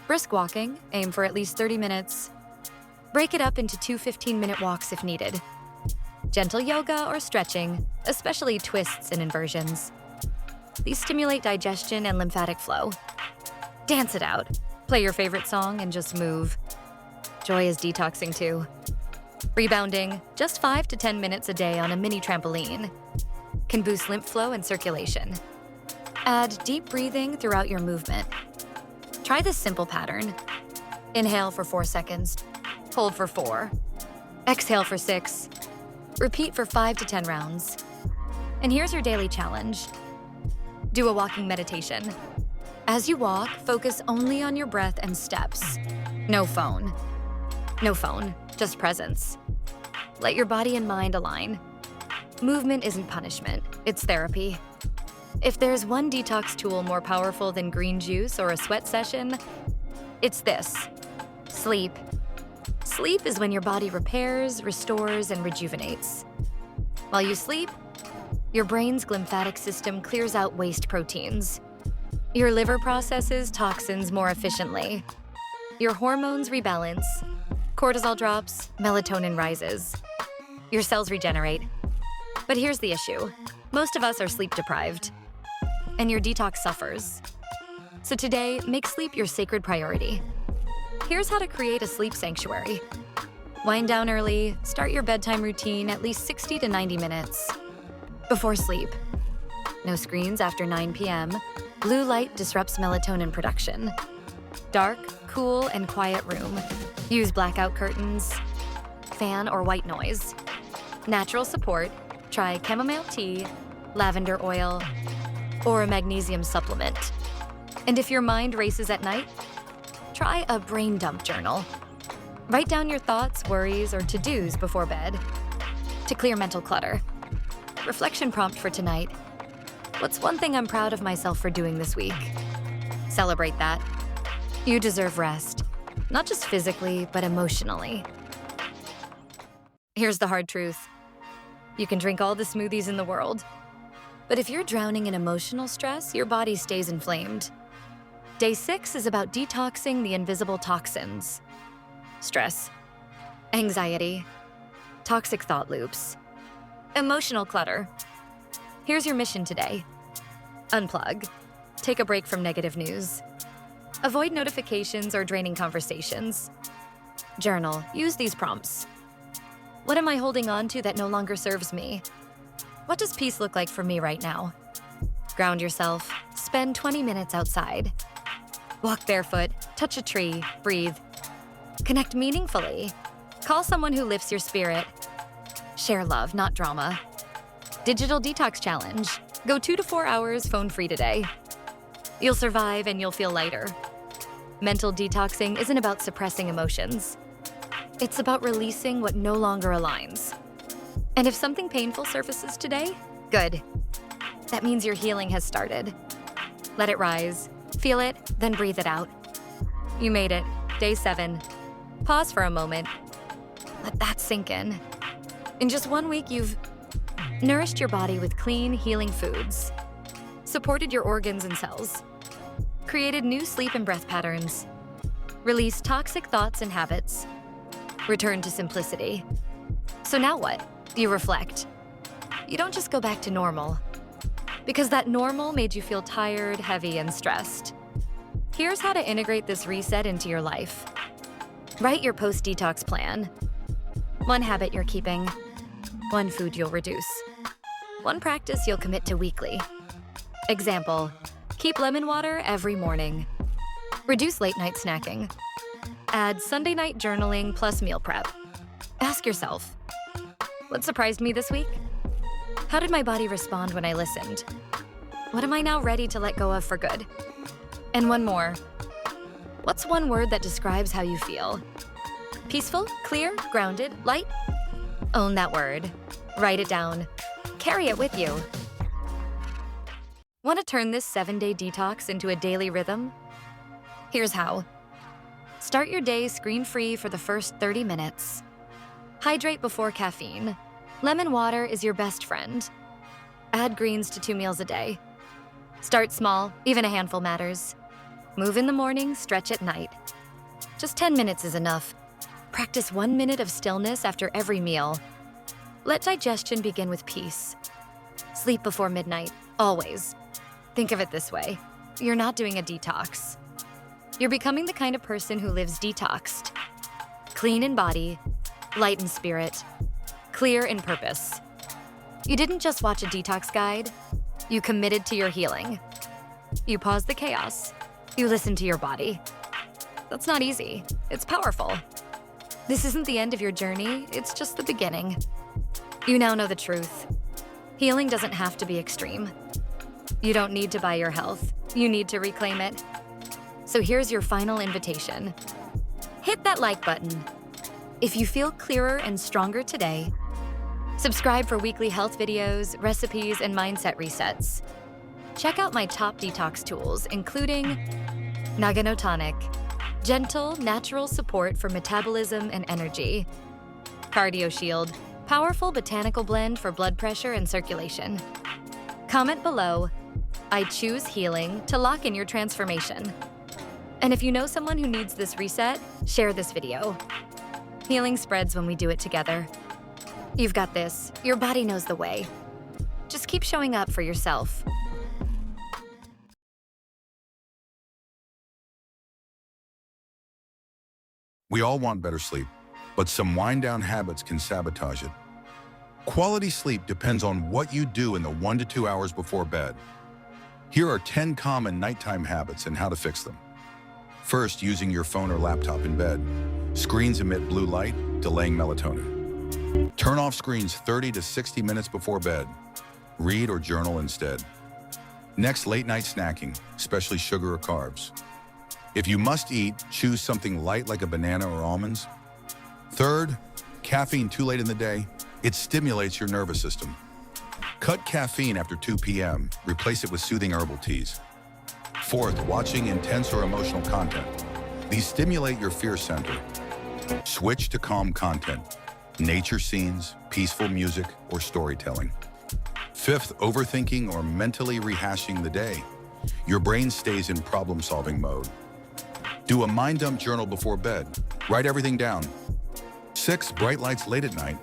Speaker 3: Brisk walking, aim for at least 30 minutes. Break it up into 2 15-minute walks if needed. Gentle yoga or stretching, especially twists and inversions. These stimulate digestion and lymphatic flow. Dance it out. Play your favorite song and just move. Joy is detoxing too. Rebounding, just 5 to 10 minutes a day on a mini trampoline, can boost lymph flow and circulation. Add deep breathing throughout your movement. Try this simple pattern. Inhale for 4 seconds, hold for 4, exhale for 6, repeat for 5 to 10 rounds. And here's your daily challenge. Do a walking meditation. As you walk, focus only on your breath and steps. No phone. No phone, just presence. Let your body and mind align. Movement isn't punishment, it's therapy. If there's one detox tool more powerful than green juice or a sweat session, it's this: sleep. Sleep is when your body repairs, restores, and rejuvenates. While you sleep, your brain's lymphatic system clears out waste proteins. Your liver processes toxins more efficiently. Your hormones rebalance. Cortisol drops, melatonin rises. Your cells regenerate. But here's the issue. Most of us are sleep deprived, and your detox suffers. So today, make sleep your sacred priority. Here's how to create a sleep sanctuary. Wind down early, start your bedtime routine at least 60 to 90 minutes. Before sleep, no screens after 9 p.m. Blue light disrupts melatonin production. Dark, cool, and quiet room. Use blackout curtains, fan or white noise. Natural support, try chamomile tea, lavender oil, or a magnesium supplement. And if your mind races at night, try a brain dump journal. Write down your thoughts, worries, or to-dos before bed to clear mental clutter. Reflection prompt for tonight. What's one thing I'm proud of myself for doing this week? Celebrate that. You deserve rest, not just physically, but emotionally. Here's the hard truth. You can drink all the smoothies in the world, but if you're drowning in emotional stress, your body stays inflamed. Day 6 is about detoxing the invisible toxins. Stress, anxiety, toxic thought loops, emotional clutter. Here's your mission today. Unplug. Take a break from negative news. Avoid notifications or draining conversations. Journal. Use these prompts. What am I holding on to that no longer serves me? What does peace look like for me right now? Ground yourself. Spend 20 minutes outside. Walk barefoot. Touch a tree. Breathe. Connect meaningfully. Call someone who lifts your spirit. Share love, not drama. Digital detox challenge. Go 2 to 4 hours phone-free today. You'll survive and you'll feel lighter. Mental detoxing isn't about suppressing emotions. It's about releasing what no longer aligns. And if something painful surfaces today, good. That means your healing has started. Let it rise. Feel it, then breathe it out. You made it. Day 7. Pause for a moment. Let that sink in. In just 1 week, you've nourished your body with clean, healing foods, supported your organs and cells, created new sleep and breath patterns, released toxic thoughts and habits, returned to simplicity. So now what? You reflect. You don't just go back to normal, because that normal made you feel tired, heavy, and stressed. Here's how to integrate this reset into your life. Write your post-detox plan. 1 habit you're keeping. 1 food you'll reduce. 1 practice you'll commit to weekly. Example, keep lemon water every morning. Reduce late night snacking. Add Sunday night journaling plus meal prep. Ask yourself, what surprised me this week? How did my body respond when I listened? What am I now ready to let go of for good? And 1 more. What's 1 word that describes how you feel? Peaceful, clear, grounded, light? Own that word. Write it down. Carry it with you. Want to turn this 7-day detox into a daily rhythm? Here's how. Start your day screen-free for the first 30 minutes. Hydrate before caffeine. Lemon water is your best friend. Add greens to 2 meals a day. Start small, even a handful matters. Move in the morning, stretch at night. Just 10 minutes is enough. Practice 1 minute of stillness after every meal. Let digestion begin with peace. Sleep before midnight, always. Think of it this way. You're not doing a detox. You're becoming the kind of person who lives detoxed. Clean in body, light in spirit, clear in purpose. You didn't just watch a detox guide. You committed to your healing. You paused the chaos. You listened to your body. That's not easy. It's powerful. This isn't the end of your journey. It's just the beginning. You now know the truth. Healing doesn't have to be extreme. You don't need to buy your health. You need to reclaim it. So here's your final invitation. Hit that like button. If you feel clearer and stronger today, subscribe for weekly health videos, recipes, and mindset resets. Check out my top detox tools, including Nagano Tonic, gentle, natural support for metabolism and energy. Cardio Shield, powerful botanical blend for blood pressure and circulation. Comment below, I choose healing, to lock in your transformation. And if you know someone who needs this reset, share this video. Healing spreads when we do it together. You've got this. Your body knows the way. Just keep showing up for yourself.
Speaker 2: We all want better sleep, but some wind-down habits can sabotage it. Quality sleep depends on what you do in the 1 to 2 hours before bed. Here are 10 common nighttime habits and how to fix them. First, using your phone or laptop in bed. Screens emit blue light, delaying melatonin. Turn off screens 30 to 60 minutes before bed. Read or journal instead. Next, late-night snacking, especially sugar or carbs. If you must eat, choose something light like a banana or almonds. Third, caffeine too late in the day. It stimulates your nervous system. Cut caffeine after 2 p.m. Replace it with soothing herbal teas. Fourth, watching intense or emotional content. These stimulate your fear center. Switch to calm content. Nature scenes, peaceful music, or storytelling. Fifth, overthinking or mentally rehashing the day. Your brain stays in problem-solving mode. Do a mind dump journal before bed. Write everything down. 6, bright lights late at night.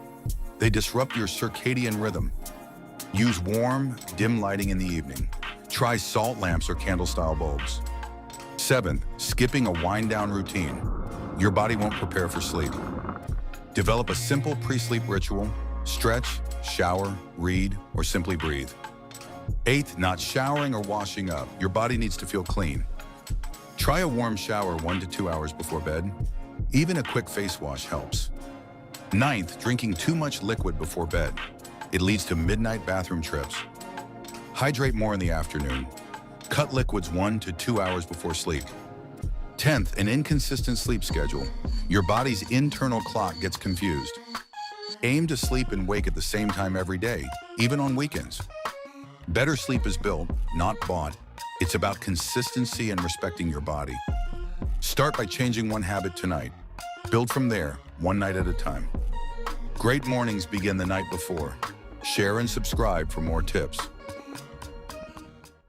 Speaker 2: They disrupt your circadian rhythm. Use warm, dim lighting in the evening. Try salt lamps or candle-style bulbs. 7, skipping a wind-down routine. Your body won't prepare for sleep. Develop a simple pre-sleep ritual. Stretch, shower, read, or simply breathe. 8, not showering or washing up. Your body needs to feel clean. Try a warm shower 1 to 2 hours before bed. Even a quick face wash helps. 9th, drinking too much liquid before bed. It leads to midnight bathroom trips. Hydrate more in the afternoon. Cut liquids 1 to 2 hours before sleep. 10th, an inconsistent sleep schedule. Your body's internal clock gets confused. Aim to sleep and wake at the same time every day, even on weekends. Better sleep is built, not bought. It's about consistency and respecting your body. Start by changing one habit tonight. Build from there, one night at a time. Great mornings begin the night before. Share and subscribe for more tips.